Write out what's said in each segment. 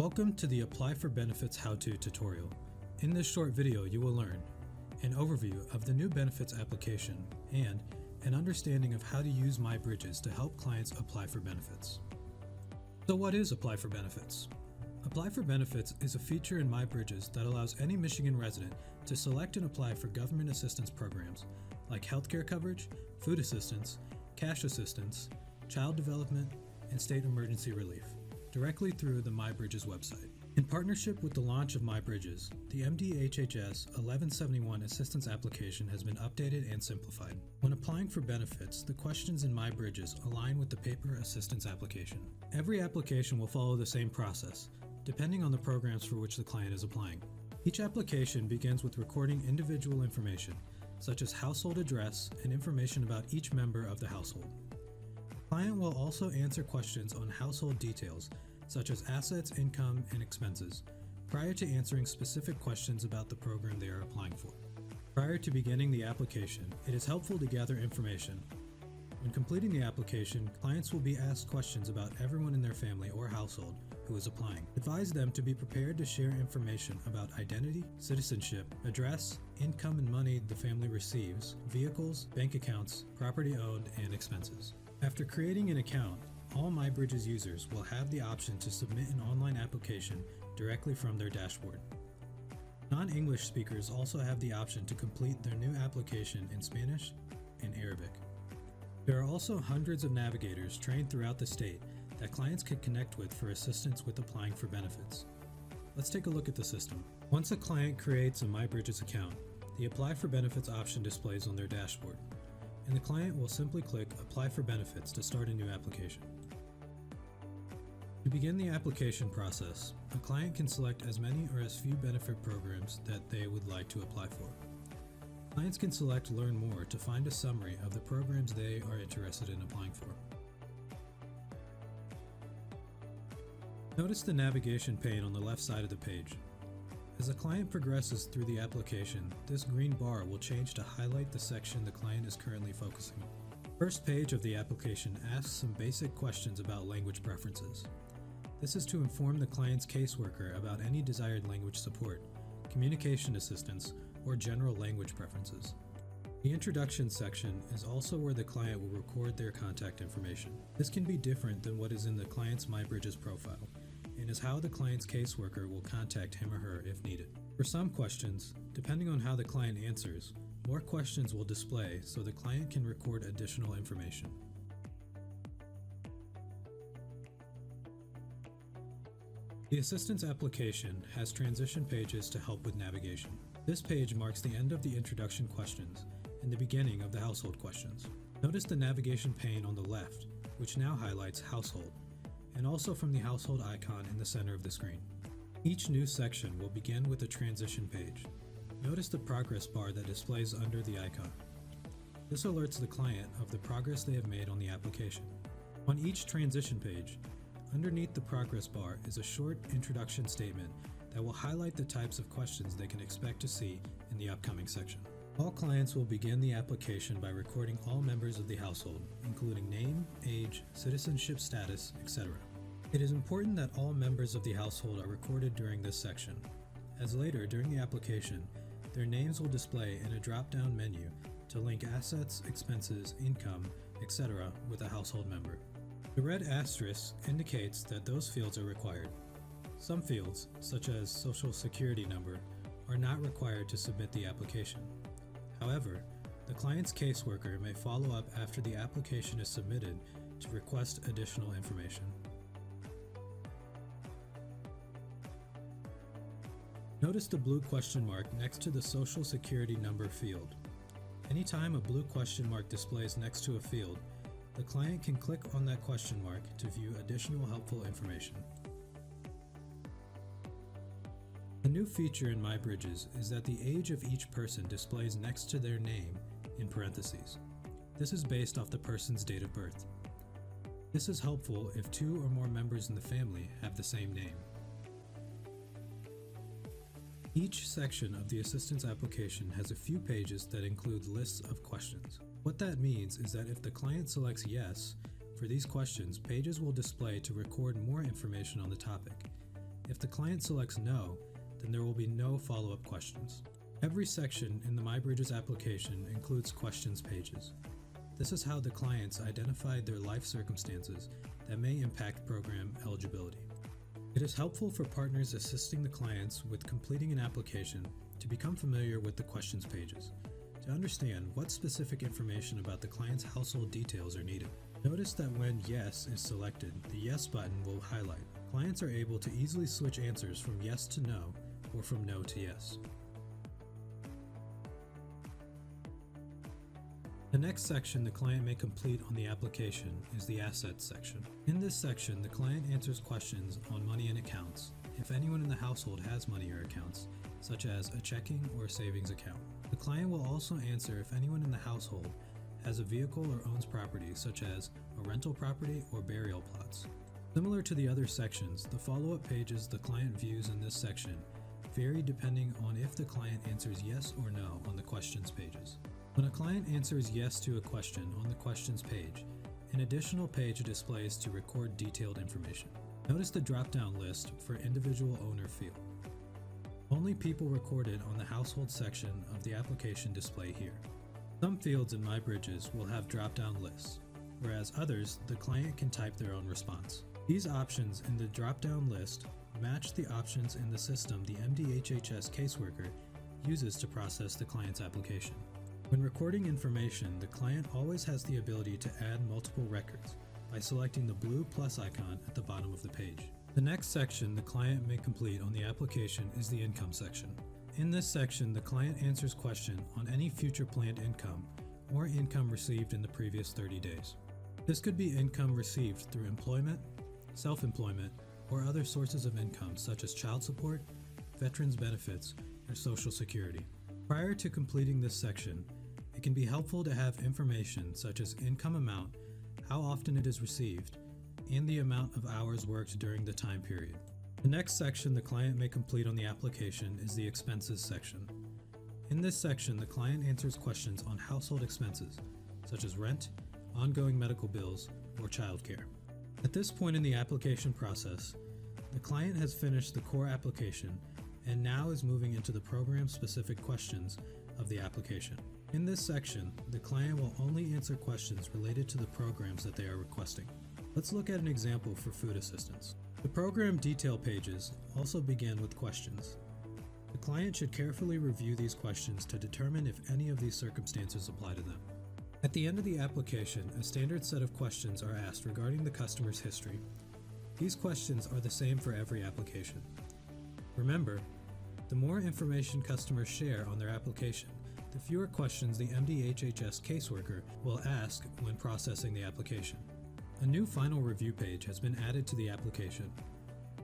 Welcome to the Apply for Benefits how-to tutorial. In this short video, you will learn an overview of the new benefits application and an understanding of how to use MyBridges to help clients apply for benefits. So what is Apply for Benefits? Apply for Benefits is a feature in MyBridges that allows any Michigan resident to select and apply for government assistance programs like healthcare coverage, food assistance, cash assistance, child development, and state emergency relief, directly through the MyBridges website. In partnership with the launch of MyBridges, the MDHHS 1171 assistance application has been updated and simplified. When applying for benefits, the questions in MyBridges align with the paper assistance application. Every application will follow the same process, depending on the programs for which the client is applying. Each application begins with recording individual information, such as household address and information about each member of the household. The client will also answer questions on household details, such as assets, income, and expenses, prior to answering specific questions about the program they are applying for. Prior to beginning the application, it is helpful to gather information. When completing the application, clients will be asked questions about everyone in their family or household who is applying. Advise them to be prepared to share information about identity, citizenship, address, income and money the family receives, vehicles, bank accounts, property owned, and expenses. After creating an account, all MyBridges users will have the option to submit an online application directly from their dashboard. Non-English speakers also have the option to complete their new application in Spanish and Arabic. There are also hundreds of navigators trained throughout the state that clients can connect with for assistance with applying for benefits. Let's take a look at the system. Once a client creates a MyBridges account, the Apply for Benefits option displays on their dashboard, and the client will simply click Apply for Benefits to start a new application. To begin the application process, a client can select as many or as few benefit programs that they would like to apply for. Clients can select Learn More to find a summary of the programs they are interested in applying for. Notice the navigation pane on the left side of the page. As the client progresses through the application, this green bar will change to highlight the section the client is currently focusing on. The first page of the application asks some basic questions about language preferences. This is to inform the client's caseworker about any desired language support, communication assistance, or general language preferences. The introduction section is also where the client will record their contact information. This can be different than what is in the client's MyBridges profile, and is how the client's caseworker will contact him or her if needed. For some questions, depending on how the client answers, more questions will display so the client can record additional information. The assistance application has transition pages to help with navigation. This page marks the end of the introduction questions and the beginning of the household questions. Notice the navigation pane on the left, which now highlights Household, and also from the household icon in the center of the screen. Each new section will begin with a transition page. Notice the progress bar that displays under the icon. This alerts the client of the progress they have made on the application. On each transition page, underneath the progress bar is a short introduction statement that will highlight the types of questions they can expect to see in the upcoming section. All clients will begin the application by recording all members of the household, including name, age, citizenship status, etc. It is important that all members of the household are recorded during this section, as later during the application, their names will display in a drop-down menu to link assets, expenses, income, etc. with a household member. The red asterisk indicates that those fields are required. Some fields, such as Social Security number, are not required to submit the application. However, the client's caseworker may follow up after the application is submitted to request additional information. Notice the blue question mark next to the Social Security number field. Anytime a blue question mark displays next to a field, the client can click on that question mark to view additional helpful information. A new feature in MyBridges is that the age of each person displays next to their name in parentheses. This is based off the person's date of birth. This is helpful if two or more members in the family have the same name. Each section of the assistance application has a few pages that include lists of questions. What that means is that if the client selects yes for these questions, pages will display to record more information on the topic. If the client selects no, then there will be no follow-up questions. Every section in the MyBridges application includes questions pages. This is how the clients identified their life circumstances that may impact program eligibility. It is helpful for partners assisting the clients with completing an application to become familiar with the questions pages, to understand what specific information about the client's household details are needed. Notice that when Yes is selected, the Yes button will highlight. Clients are able to easily switch answers from yes to no or from no to yes. The next section the client may complete on the application is the Assets section. In this section, the client answers questions on money and accounts, if anyone in the household has money or accounts, such as a checking or a savings account. The client will also answer if anyone in the household has a vehicle or owns property, such as a rental property or burial plots. Similar to the other sections, the follow-up pages the client views in this section vary depending on if the client answers yes or no on the questions pages. When a client answers yes to a question on the questions page, an additional page displays to record detailed information. Notice the drop-down list for individual owner field. Only people recorded on the household section of the application display here. Some fields in MyBridges will have drop-down lists, whereas others, the client can type their own response. These options in the drop-down list match the options in the system the MDHHS caseworker uses to process the client's application. When recording information, the client always has the ability to add multiple records by selecting the blue plus icon at the bottom of the page. The next section the client may complete on the application is the Income section. In this section, the client answers questions on any future planned income or income received in the previous 30 days. This could be income received through employment, self-employment, or other sources of income such as child support, veterans benefits, or Social Security. Prior to completing this section, it can be helpful to have information such as income amount, how often it is received, and the amount of hours worked during the time period. The next section the client may complete on the application is the Expenses section. In this section, the client answers questions on household expenses, such as rent, ongoing medical bills, or childcare. At this point in the application process, the client has finished the core application and now is moving into the program-specific questions of the application. In this section, the client will only answer questions related to the programs that they are requesting. Let's look at an example for food assistance. The program detail pages also begin with questions. The client should carefully review these questions to determine if any of these circumstances apply to them. At the end of the application, a standard set of questions are asked regarding the customer's history. These questions are the same for every application. Remember, the more information customers share on their application, the fewer questions the MDHHS caseworker will ask when processing the application. A new final review page has been added to the application.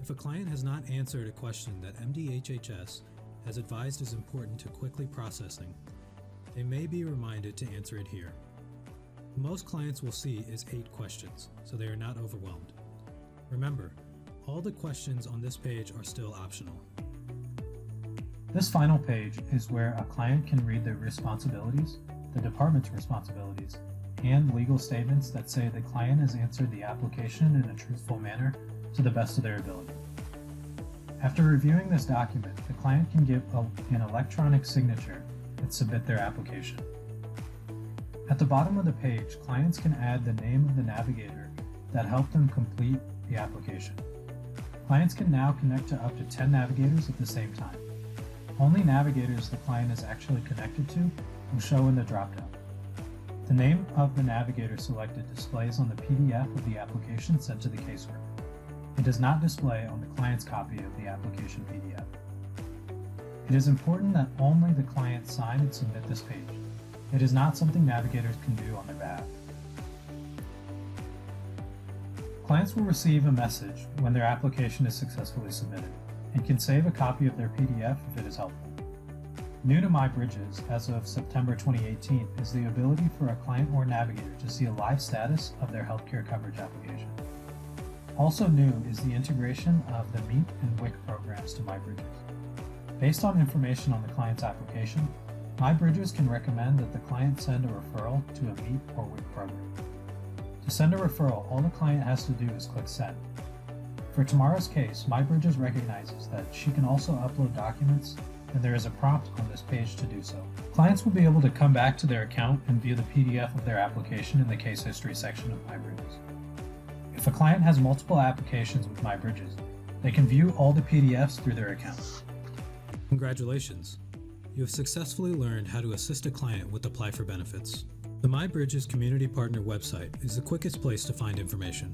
If a client has not answered a question that MDHHS has advised is important to quickly processing, they may be reminded to answer it here. Most clients will see is 8 questions, so they are not overwhelmed. Remember, all the questions on this page are still optional. This final page is where a client can read their responsibilities, the department's responsibilities, and legal statements that say the client has answered the application in a truthful manner to the best of their ability. After reviewing this document, the client can give an electronic signature and submit their application. At the bottom of the page, clients can add the name of the navigator that helped them complete the application. Clients can now connect to up to 10 navigators at the same time. Only navigators the client is actually connected to will show in the dropdown. The name of the navigator selected displays on the PDF of the application sent to the caseworker. It does not display on the client's copy of the application PDF. It is important that only the client sign and submit this page. It is not something navigators can do on their behalf. Clients will receive a message when their application is successfully submitted and can save a copy of their PDF if it is helpful. New to MyBridges as of September 2018 is the ability for a client or navigator to see a live status of their healthcare coverage application. Also new is the integration of the MEEP and WIC programs to MyBridges. Based on information on the client's application, MyBridges can recommend that the client send a referral to a MEEP or WIC program. To send a referral, all the client has to do is click Send. For tomorrow's case, MyBridges recognizes that she can also upload documents, and there is a prompt on this page to do so. Clients will be able to come back to their account and view the PDF of their application in the case history section of MyBridges. If a client has multiple applications with MyBridges, they can view all the PDFs through their account. Congratulations! You have successfully learned how to assist a client with Apply for Benefits. The MyBridges Community Partner website is the quickest place to find information.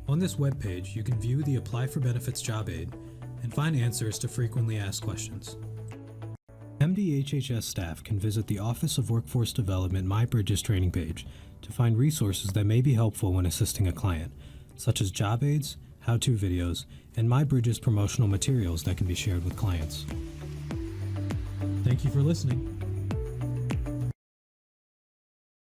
On this webpage, you can view the Apply for Benefits job aid and find answers to frequently asked questions. MDHHS staff can visit the Office of Workforce Development MyBridges training page to find resources that may be helpful when assisting a client, such as job aids, how-to videos, and MyBridges promotional materials that can be shared with clients. Thank you for listening.